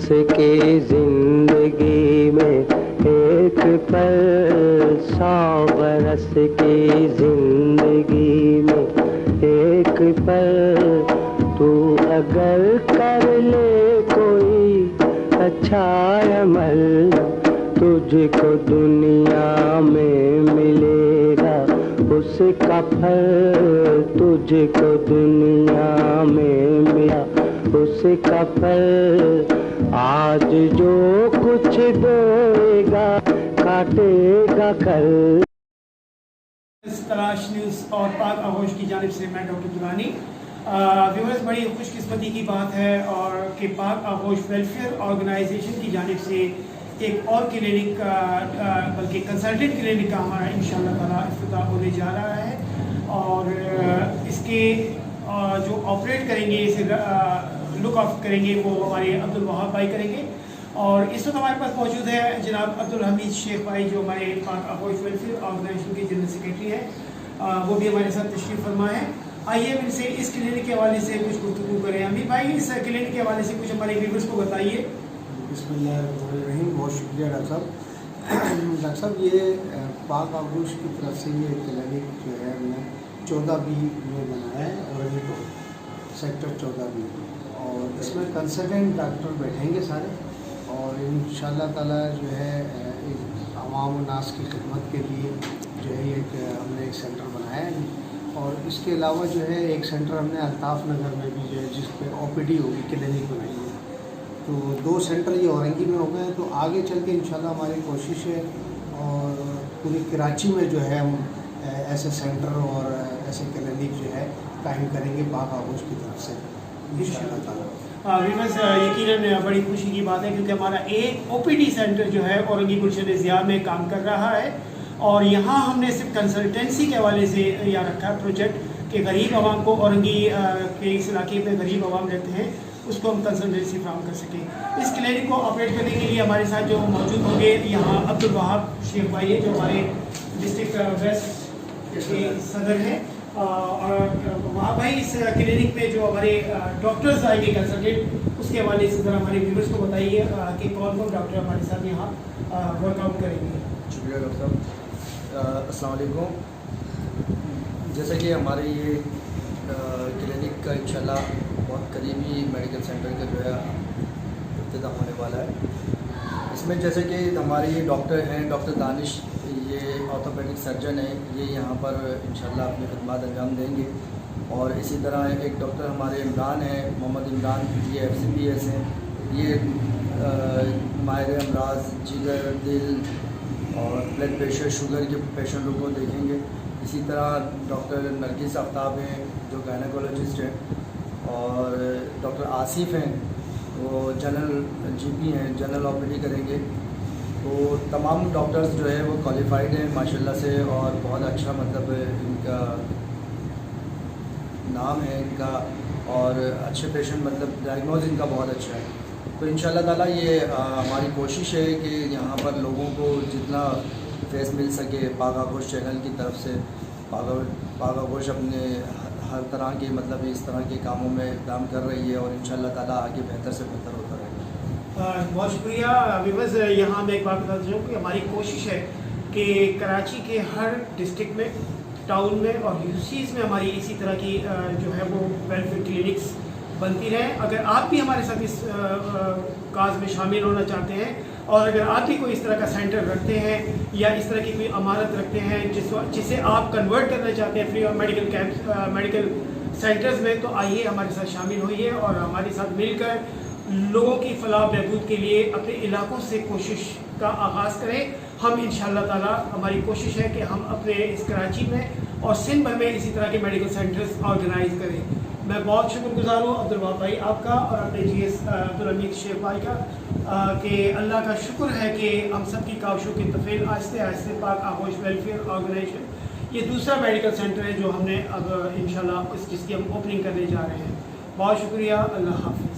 اس کی زندگی میں ایک پل، 100 برس کی زندگی میں ایک پل، تو اگر کر لے کوئی اچھا عمل، تجھ کو دنیا میں ملے گا اس کا پھل، تجھ کو دنیا میں ملا اس کا پھل۔ آج جو کچھ بوئے گا کاٹے گا کل۔ تلاش نیوز اور پاک آغوش کی جانب سے میں ڈاکٹر درانی۔ ویورز، بڑی خوش قسمتی کی بات ہے اور کہ پاک آغوش ویلفیئر آرگنائزیشن کی جانب سے ایک اور کلینک، بلکہ کنسلٹنٹ کلینک کا ہمارا انشاءاللہ تعالیٰ افتتاح ہونے جا رہا ہے، اور اس کے جو آپریٹ کریں گے، اسے لک آفٹر کریں گے، وہ ہمارے عبدالوہاب بھائی کریں گے۔ اور اس وقت ہمارے پاس موجود ہے جناب عبدالحمید شیخ بھائی، جو ہمارے پاک آغوش ویلفیئر آرگنائزیشن کے جنرل سیکریٹری ہیں، وہ بھی ہمارے ساتھ تشریف فرما ہے۔ آئیے ہم ان سے اس کلینک کے حوالے سے کچھ گفتگو کریں۔ حمید بھائی، اس کلینک کے حوالے سے کچھ ہمارے ویورز کو بتائیے۔ بسم اللہ الرحمن الرحیم۔ بہت شکریہ ڈاکٹر صاحب۔ ڈاکٹر صاحب، یہ پاک آغوش کی طرف سے یہ کلینک جو ہے ہم نے 14B میں بنایا ہے، اور سیکٹر 14B، اور اس میں کنسلٹنٹ ڈاکٹر بیٹھیں گے سارے، اور انشاءاللہ تعالیٰ جو ہے عوام و ناس کی خدمت کے لیے جو ہے ہم نے ایک سینٹر بنایا ہے، اور اس کے علاوہ جو ہے ایک سینٹر ہم نے الطاف نگر میں بھی جو ہے جس پہ OPD ہوگی، کلینک بنائی ہے۔ تو 2 سینٹر یہ اورنگی میں ہو گئے ہیں، تو آگے چل کے انشاءاللہ ہماری کوشش ہے، اور پوری کراچی میں جو ہے ہم ایسے سینٹر اور ایسے کلینک جو ہے قائم کریں گے پاک آغوش کی طرف سے انشاءاللہ تعالیٰ۔ ویورز، یقیناً بڑی خوشی کی بات ہے، کیونکہ ہمارا ایک OPD سینٹر جو ہے اورنگی گلشن ضیاء میں کام کر رہا ہے، اور یہاں ہم نے صرف کنسلٹنسی کے حوالے سے یہاں رکھا ہے پروجیکٹ کہ غریب عوام کو، اورنگی کے اس علاقے میں غریب عوام رہتے ہیں، اس کو ہم کنسلٹنسی فراہم کر سکیں۔ اس کلینک کو آپریٹ کرنے کے لیے ہمارے ساتھ جو موجود ہوں گے، یہاں عبدالوہاب شیخ بھائی ہے، جو ہمارے ڈسٹرکٹ ویسٹ کے صدر ہیں، اور وہاں بھائی اس کلینک میں جو ہمارے ڈاکٹرز آئیں گے کنسلٹنٹ، اس کے حوالے سے ذرا ہمارے ویورز کو بتائیے کہ کون کون ڈاکٹر ہمارے ساتھ یہاں ورک آؤٹ کریں گے۔ شکریہ ڈاکٹر صاحب۔ السلام علیکم۔ جیسا کہ ہمارے یہ کلینک کا انشاءاللہ بہت قریبی میڈیکل سینٹر کا جو ہے افتتاح ہونے والا ہے، اس میں جیسے کہ ہمارے ڈاکٹر ہیں، ڈاکٹر دانش، یہ آرتھوپیڈک سرجن ہیں، یہ یہاں پر انشاءاللہ اپنی خدمات انجام دیں گے، اور اسی طرح ایک ڈاکٹر ہمارے عمران ہیں، محمد عمران، یہ FCPS ہیں، یہ ماہر امراض جگر، دل اور بلڈ پریشر، شوگر کے پیشنٹوں کو دیکھیں گے۔ اسی طرح ڈاکٹر نرگس آفتاب ہیں، جو گائنیکولوجسٹ ہیں، اور ڈاکٹر آصف ہیں، وہ جنرل GP ہیں، جنرل OPD کریں گے۔ تو تمام ڈاکٹرز جو ہے وہ کوالیفائڈ ہیں ماشاءاللہ سے، اور بہت اچھا مطلب ان کا نام ہے ان کا، اور اچھے پیشنٹ مطلب ڈائگنوز ان کا بہت اچھا ہے۔ تو انشاءاللہ تعالیٰ یہ ہماری کوشش ہے کہ یہاں پر لوگوں کو جتنا فیس مل سکے، پاک آغوش چینل کی طرف سے پاک آغوش اپنے ہر طرح کے مطلب اس طرح کے کاموں میں اقدام کر رہی ہے، اور انشاءاللہ تعالیٰ آگے بہتر سے بہتر ہوتا رہے گا۔ بہت شکریہ ویورز۔ یہاں میں ایک بات بتا دوں کہ ہماری کوشش ہے کہ کراچی کے ہر ڈسٹرکٹ میں، ٹاؤن میں اور UCs میں ہماری اسی طرح کی جو ہے وہ ویلفیئر کلینکس بنتی رہیں۔ اگر آپ بھی ہمارے ساتھ اس کاز میں شامل ہونا چاہتے ہیں، اور اگر آپ بھی کوئی اس طرح کا سینٹر رکھتے ہیں یا اس طرح کی کوئی عمارت رکھتے ہیں جسے آپ کنورٹ کرنا چاہتے ہیں فری اور میڈیکل کیمپس، میڈیکل سینٹرز میں، تو آئیے ہمارے ساتھ شامل ہوئیے اور ہمارے ساتھ مل کر لوگوں کی فلاح و بہبود کے لیے اپنے علاقوں سے کوشش کا آغاز کریں۔ ہم انشاءاللہ تعالیٰ، ہماری کوشش ہے کہ ہم اپنے اس کراچی میں اور سندھ بھر میں اسی طرح کے میڈیکل سینٹرز آرگنائز کریں۔ میں بہت شکر گزار ہوں عبدالوہاب بھائی آپ کا، اور اپنے GS عبدالحمید شیخ بھائی کا، کہ اللہ کا شکر ہے کہ ہم سب کی کاوشوں کی تفعیل آہستہ آہستہ پاک آغوش ویلفیئر آرگنائزیشن یہ دوسرا میڈیکل سینٹر ہے جو ہم نے اب انشاءاللہ جس کی ہم اوپننگ کرنے جا رہے ہیں۔ بہت شکریہ، اللہ حافظ۔